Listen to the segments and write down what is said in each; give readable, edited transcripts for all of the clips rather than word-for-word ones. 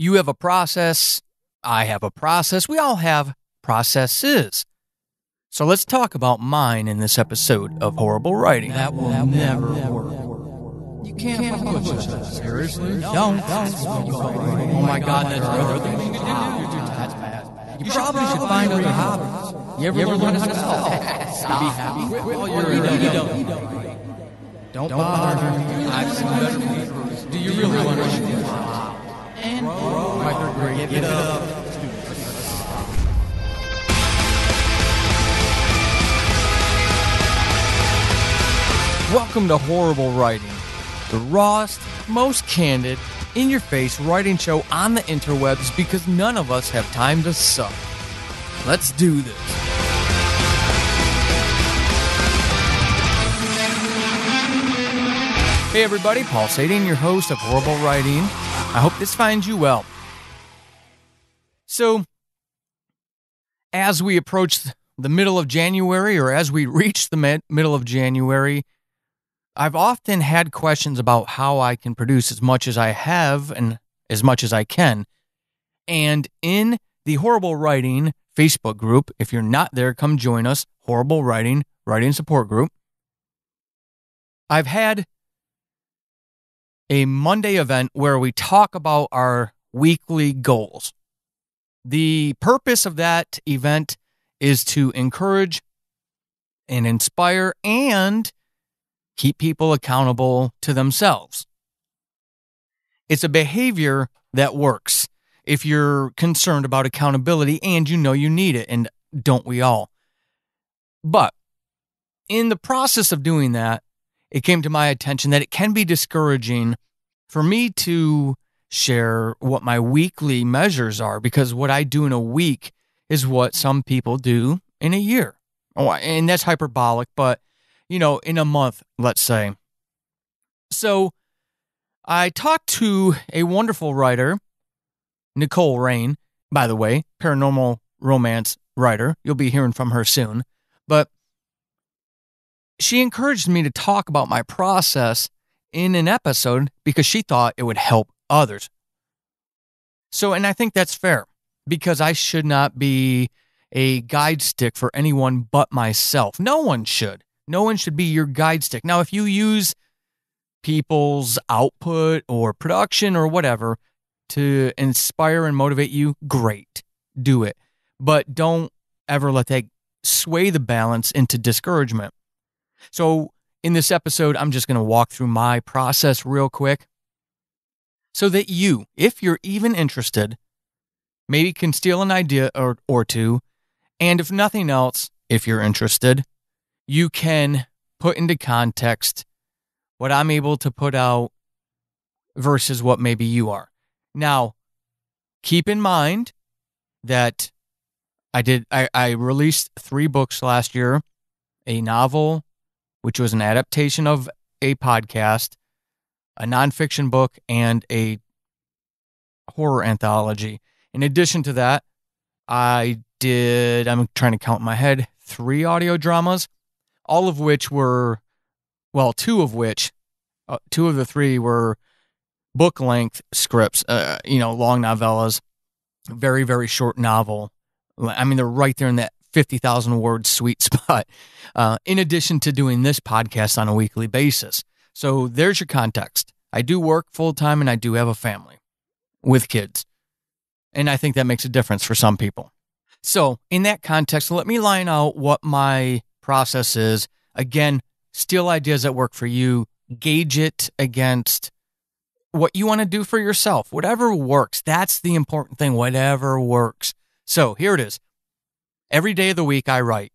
You have a process. I have a process. We all have processes. So let's talk about mine in this episode of Horrible Writing. That will never work. You can't push that. Seriously? Don't. Oh my God, that's other things you can do. That's bad. You probably should find other hobbies. You ever learn how to spell? Stop. Be happy. You don't bother. I've seen better papers. Do you really want to? And my third grade. Give it up. Welcome to Horrible Writing, the rawest, most candid, in-your-face writing show on the interwebs because none of us have time to suck. Let's do this. Hey everybody, Paul Sading, your host of Horrible Writing. I hope this finds you well. So, as we approach the middle of January, or as we reach the middle of January, I've often had questions about how I can produce as much as I have and as much as I can. And in the Horrible Writing Facebook group, if you're not there, come join us, Horrible Writing Support Group. I've had a Monday event where we talk about our weekly goals. The purpose of that event is to encourage and inspire and keep people accountable to themselves. It's a behavior that works if you're concerned about accountability and you know you need it, and don't we all? But in the process of doing that, it came to my attention that it can be discouraging for me to share what my weekly measures are, because what I do in a week is what some people do in a year. Oh, and that's hyperbolic, but in a month, let's say. So I talked to a wonderful writer, Nicole Rain, by the way, paranormal romance writer. You'll be hearing from her soon. But she encouraged me to talk about my process in an episode because she thought it would help others. So, and I think that's fair, because I should not be a guide stick for anyone but myself. No one should. No one should be your guide stick. Now, if you use people's output or production or whatever to inspire and motivate you, great, do it. But don't ever let that sway the balance into discouragement. So in this episode, I'm just going to walk through my process real quick so that you, if you're even interested, maybe can steal an idea or two. And if nothing else, if you're interested, you can put into context what I'm able to put out versus what maybe you are. Now, keep in mind that I released 3 books last year, a novel, which was an adaptation of a podcast, a nonfiction book, and a horror anthology. In addition to that, I'm trying to count in my head, 3 audio dramas. All of which were, well, 2 of the 3 were book-length scripts, long novellas, very, very short novel. I mean, they're right there in that 50,000-word sweet spot, in addition to doing this podcast on a weekly basis. So there's your context. I do work full-time, and I do have a family with kids. And I think that makes a difference for some people. So in that context, let me line out what my process is. Again, steal ideas that work for you, gauge it against what you want to do for yourself. Whatever works, that's the important thing, whatever works. So here it is. Every day of the week I write.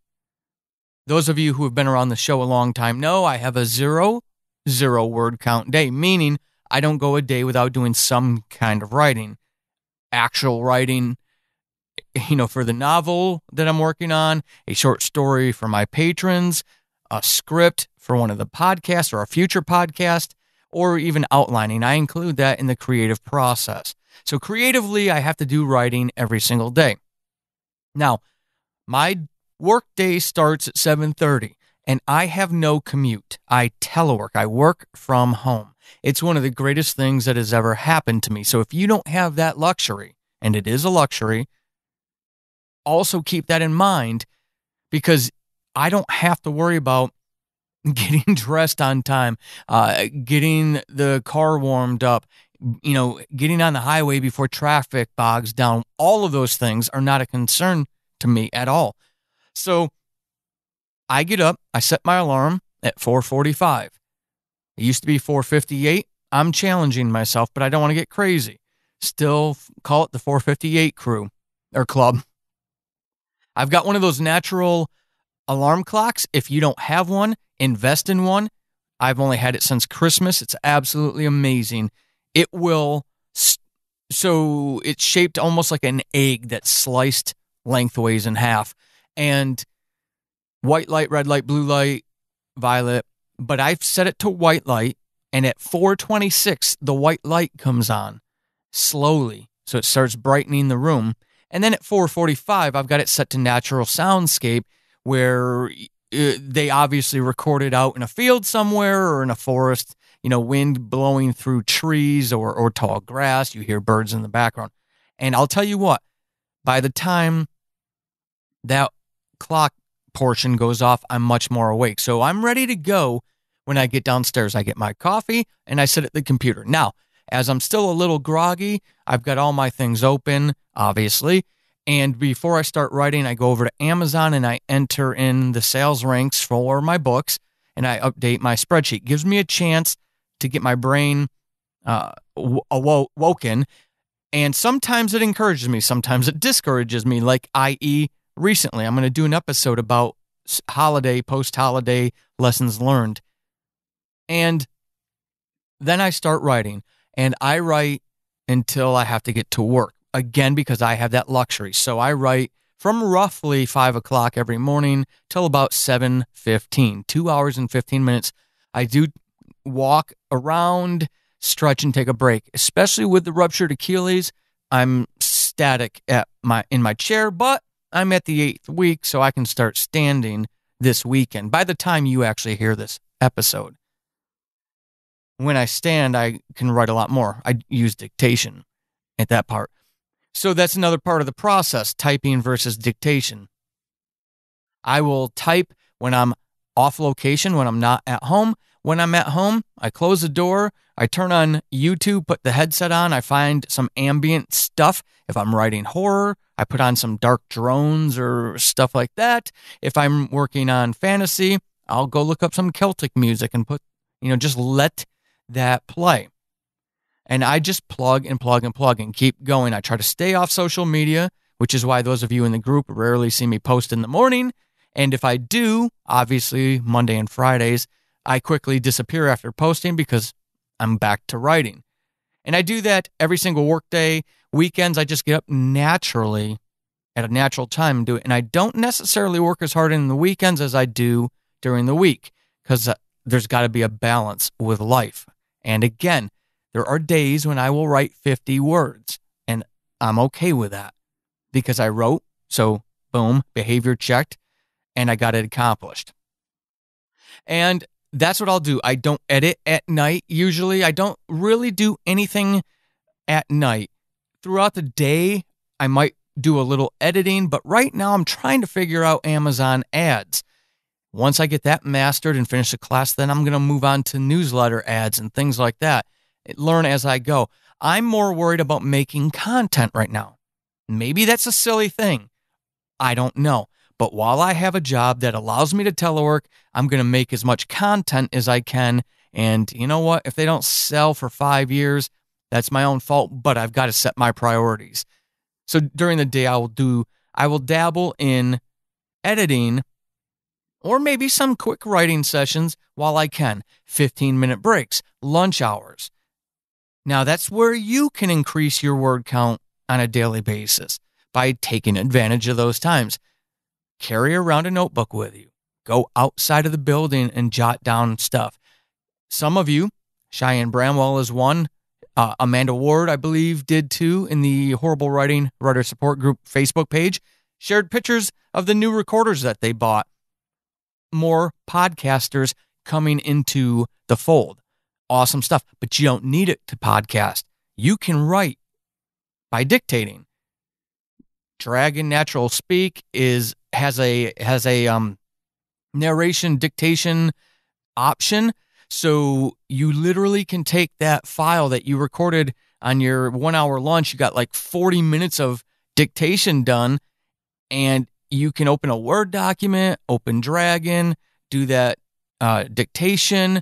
Those of you who have been around the show a long time know I have a 0 word count day, meaning I don't go a day without doing some kind of writing. Actual writing, for the novel that I'm working on, a short story for my patrons, a script for one of the podcasts or a future podcast, or even outlining. I include that in the creative process. So creatively, I have to do writing every single day. Now, my work day starts at 7:30. and I have no commute. I telework. I work from home. It's one of the greatest things that has ever happened to me. So if you don't have that luxury, and it is a luxury, also keep that in mind, because I don't have to worry about getting dressed on time, getting the car warmed up, getting on the highway before traffic bogs down. All of those things are not a concern to me at all. So I get up, I set my alarm at 4:45. It used to be 4:58. I'm challenging myself, but I don't want to get crazy. Still call it the 4:58 crew or club. I've got one of those natural alarm clocks. If you don't have one, invest in one. I've only had it since Christmas. It's absolutely amazing. It will, so it's shaped almost like an egg that's sliced lengthways in half. And white light, red light, blue light, violet. But I've set it to white light, and at 4:26, the white light comes on slowly. So it starts brightening the room. And then at 4:45, I've got it set to natural soundscape, where they obviously recorded out in a field somewhere or in a forest, wind blowing through trees or tall grass. You hear birds in the background. And I'll tell you what, by the time that clock portion goes off, I'm much more awake. So I'm ready to go when I get downstairs. I get my coffee and I sit at the computer. Now, as I'm still a little groggy, I've got all my things open, obviously. And before I start writing, I go over to Amazon and I enter in the sales ranks for my books, and I update my spreadsheet. Gives me a chance to get my brain awoken. And sometimes it encourages me. Sometimes it discourages me, like i.e. recently. I'm going to do an episode about post-holiday lessons learned. And then I start writing. And I write until I have to get to work. Again, because I have that luxury. So I write from roughly 5 o'clock every morning till about 7:15, 2 hours and 15 minutes. I do walk around, stretch, and take a break. Especially with the ruptured Achilles, I'm static in my chair, but I'm at the 8th week, so I can start standing this weekend. By the time you actually hear this episode, when I stand, I can write a lot more. I use dictation at that part. So that's another part of the process, typing versus dictation. I will type when I'm off location, when I'm not at home. When I'm at home, I close the door, I turn on YouTube, put the headset on, I find some ambient stuff. If I'm writing horror, I put on some dark drones or stuff like that. If I'm working on fantasy, I'll go look up some Celtic music and just let that play. And I just plug and keep going. I try to stay off social media, which is why those of you in the group rarely see me post in the morning. And if I do, obviously Monday and Fridays, I quickly disappear after posting because I'm back to writing. And I do that every single workday. Weekends, I just get up naturally at a natural time and do it. And I don't necessarily work as hard in the weekends as I do during the week, because there's got to be a balance with life. And again, there are days when I will write 50 words, and I'm okay with that because I wrote, so boom, behavior checked, and I got it accomplished. And that's what I'll do. I don't edit at night usually. I don't really do anything at night. Throughout the day, I might do a little editing, but right now I'm trying to figure out Amazon ads. Once I get that mastered and finish the class, then I'm going to move on to newsletter ads and things like that. Learn as I go. I'm more worried about making content right now. Maybe that's a silly thing. I don't know. But while I have a job that allows me to telework, I'm going to make as much content as I can. And you know what? If they don't sell for 5 years, that's my own fault, but I've got to set my priorities. So during the day, I will dabble in editing or maybe some quick writing sessions while I can. 15-minute breaks, lunch hours. Now, that's where you can increase your word count on a daily basis by taking advantage of those times. Carry around a notebook with you. Go outside of the building and jot down stuff. Some of you, Cheyenne Bramwell is one, Amanda Ward, I believe, did too, in the Horrible Writing Writer Support Group Facebook page, shared pictures of the new recorders that they bought. more podcasters coming into the fold. Awesome stuff, but you don't need it to podcast. You can write by dictating. Dragon Natural Speak has a narration dictation option. So you literally can take that file that you recorded on your 1 hour lunch. You got like 40 minutes of dictation done, and you can open a Word document, open Dragon, do that dictation,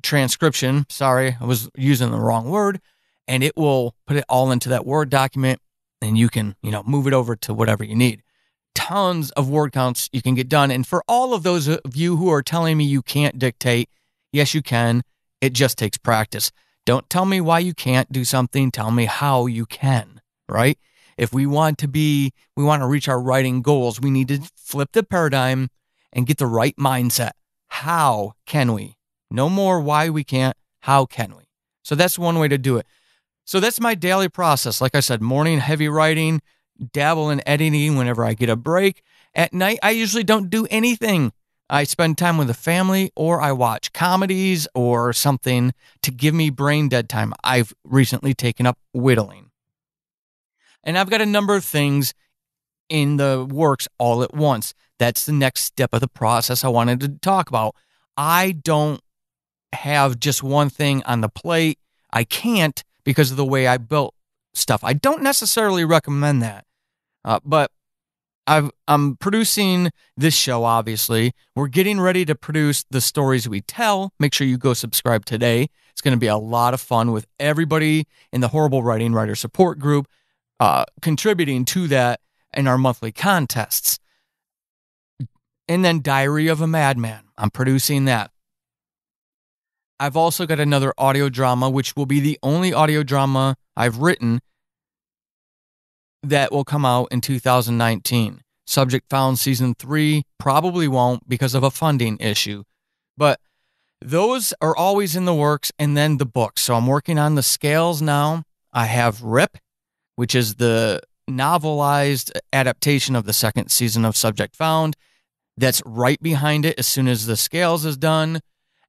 transcription. Sorry, I was using the wrong word. And it will put it all into that Word document, and you can, move it over to whatever you need. Tons of word counts you can get done. And for all of those of you who are telling me you can't dictate, yes, you can. It just takes practice. Don't tell me why you can't do something. Tell me how you can, right? If we want to reach our writing goals, we need to flip the paradigm and get the right mindset. How can we? No more why we can't. How can we? So that's one way to do it. So that's my daily process. Like I said, morning, heavy writing, dabble in editing whenever I get a break. At night, I usually don't do anything. I spend time with the family, or I watch comedies or something to give me brain dead time. I've recently taken up whittling. And I've got a number of things in the works all at once. That's the next step of the process I wanted to talk about. I don't have just one thing on the plate. I can't because of the way I built stuff. I don't necessarily recommend that. But I'm producing this show, obviously. We're getting ready to produce The Stories We Tell. Make sure you go subscribe today. It's going to be a lot of fun with everybody in the Horrible Writing Writer Support Group contributing to that in our monthly contests. And then Diary of a Madman. I'm producing that. I've also got another audio drama, which will be the only audio drama I've written that will come out in 2019. Subject Found Season 3 probably won't because of a funding issue. But those are always in the works, and then the books. So I'm working on the Scales now. I have Rip, which is the novelized adaptation of the second season of Subject Found. That's right behind it as soon as the Scales is done.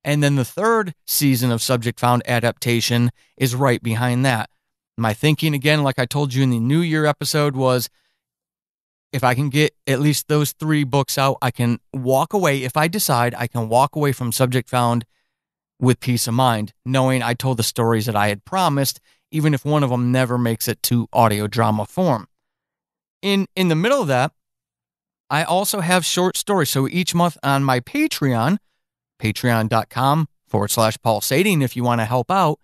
And then the third season of Subject Found adaptation is right behind that. My thinking, again, like I told you in the New Year episode, was if I can get at least those 3 books out, I can walk away. If I decide, I can walk away from Subject Found with peace of mind, knowing I told the stories that I had promised, even if one of them never makes it to audio drama form. In the middle of that, I also have short stories. So each month on my Patreon, patreon.com/Paul Sading, if you want to help out,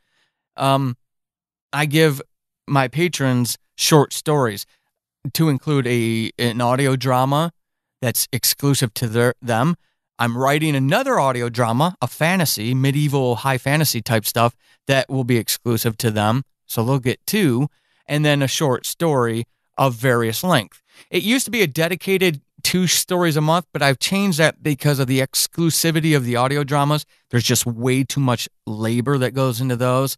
I give my patrons short stories to include an audio drama that's exclusive to them. I'm writing another audio drama, a fantasy, medieval high fantasy type stuff that will be exclusive to them. So they'll get 2, and then a short story of various length. It used to be a dedicated 2 stories a month, but I've changed that because of the exclusivity of the audio dramas. There's just way too much labor that goes into those.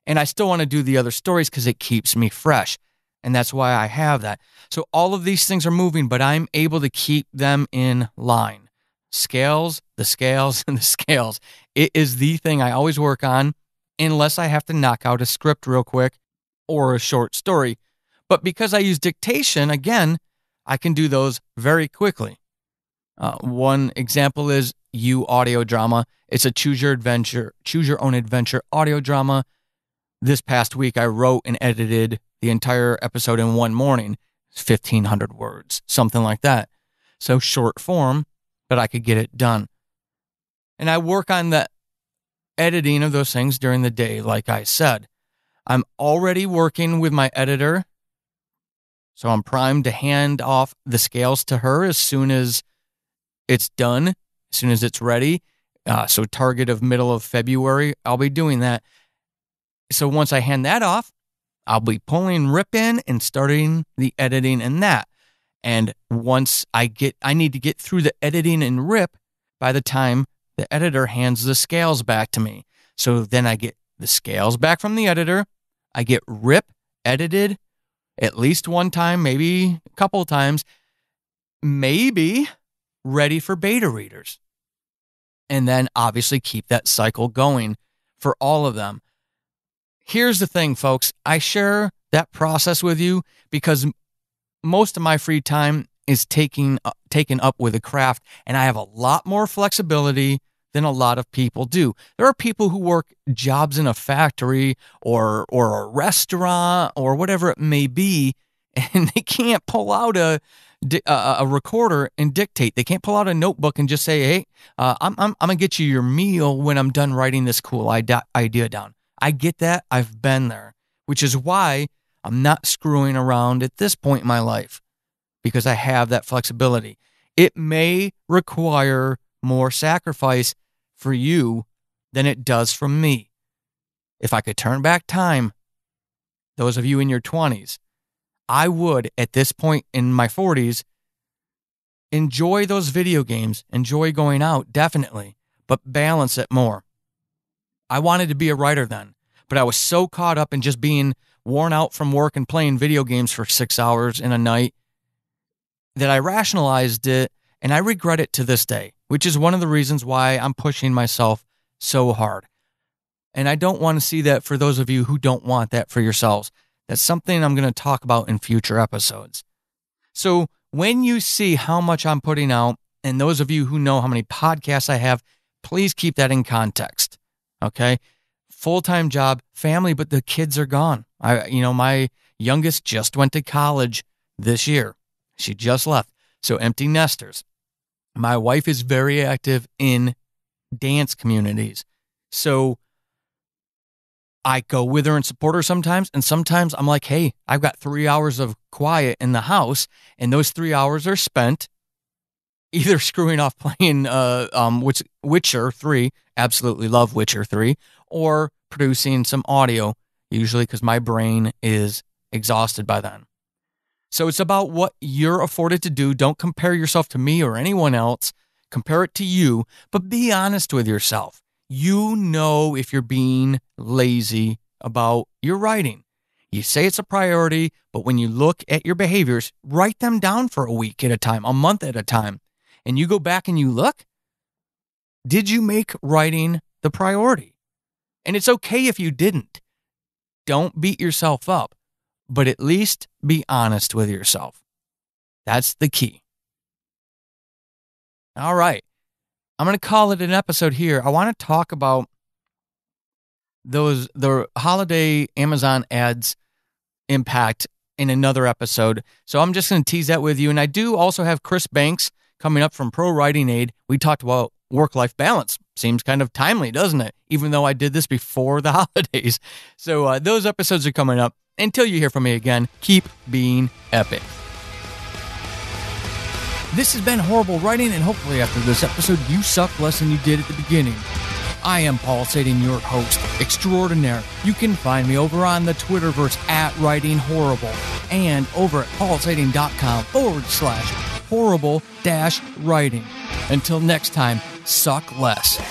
And I still want to do the other stories because it keeps me fresh. And that's why I have that. So all of these things are moving, but I'm able to keep them in line. Scales, the Scales, and the Scales. It is the thing I always work on unless I have to knock out a script real quick or a short story. But because I use dictation, again, I can do those very quickly. One example is You audio drama. It's a choose your own adventure audio drama. This past week, I wrote and edited the entire episode in one morning. 1,500 words, something like that. So short form, but I could get it done. And I work on the editing of those things during the day, like I said. I'm already working with my editor, so I'm primed to hand off the Scales to her as soon as it's done, as soon as it's ready. So target of middle of February, I'll be doing that. So once I hand that off, I'll be pulling Rip in and starting the editing in that. And once I need to get through the editing in Rip by the time the editor hands the Scales back to me. So then I get the Scales back from the editor. I get Rip edited at least one time, maybe a couple of times, maybe ready for beta readers. and then obviously keep that cycle going for all of them. Here's the thing, folks. I share that process with you because most of my free time is taken up with a craft, and I have a lot more flexibility than a lot of people do. There are people who work jobs in a factory or a restaurant or whatever it may be, and they can't pull out a recorder and dictate. They can't pull out a notebook and just say, hey, I'm going to get you your meal when I'm done writing this cool idea down. I get that. I've been there, which is why I'm not screwing around at this point in my life, because I have that flexibility. It may require more sacrifice for you than it does from me. If I could turn back time, those of you in your 20s, I would, at this point in my 40s, enjoy those video games, enjoy going out, definitely, but balance it more. I wanted to be a writer then, but I was so caught up in just being worn out from work and playing video games for 6 hours in a night that I rationalized it, and I regret it to this day, which is one of the reasons why I'm pushing myself so hard. And I don't want to see that for those of you who don't want that for yourselves. That's something I'm going to talk about in future episodes. So when you see how much I'm putting out, and those of you who know how many podcasts I have, please keep that in context, okay? Full-time job, family, but the kids are gone. My youngest just went to college this year. She just left. So empty nesters. My wife is very active in dance communities. So I go with her and support her sometimes. And sometimes I'm like, hey, I've got 3 hours of quiet in the house. And those 3 hours are spent either screwing off playing Witcher 3. Absolutely love Witcher 3. Or producing some audio, usually because my brain is exhausted by then. So it's about what you're afforded to do. Don't compare yourself to me or anyone else. Compare it to you, but be honest with yourself. You know if you're being lazy about your writing. You say it's a priority, but when you look at your behaviors, write them down for a week at a time, a month at a time, and you go back and you look, did you make writing the priority? And it's okay if you didn't. Don't beat yourself up, but at least be honest with yourself. That's the key. All right. I'm going to call it an episode here. I want to talk about the holiday Amazon ads impact in another episode. So I'm just going to tease that with you. And I do also have Chris Banks coming up from Pro Writing Aid. We talked about work-life balance. Seems kind of timely, doesn't it? Even though I did this before the holidays. So those episodes are coming up. Until you hear from me again, keep being epic. This has been Horrible Writing, and hopefully after this episode, you suck less than you did at the beginning. I am Paul Sading, your host extraordinaire. You can find me over on the Twitterverse @WritingHorrible and over at paulsading.com/horrible-writing. Until next time, suck less.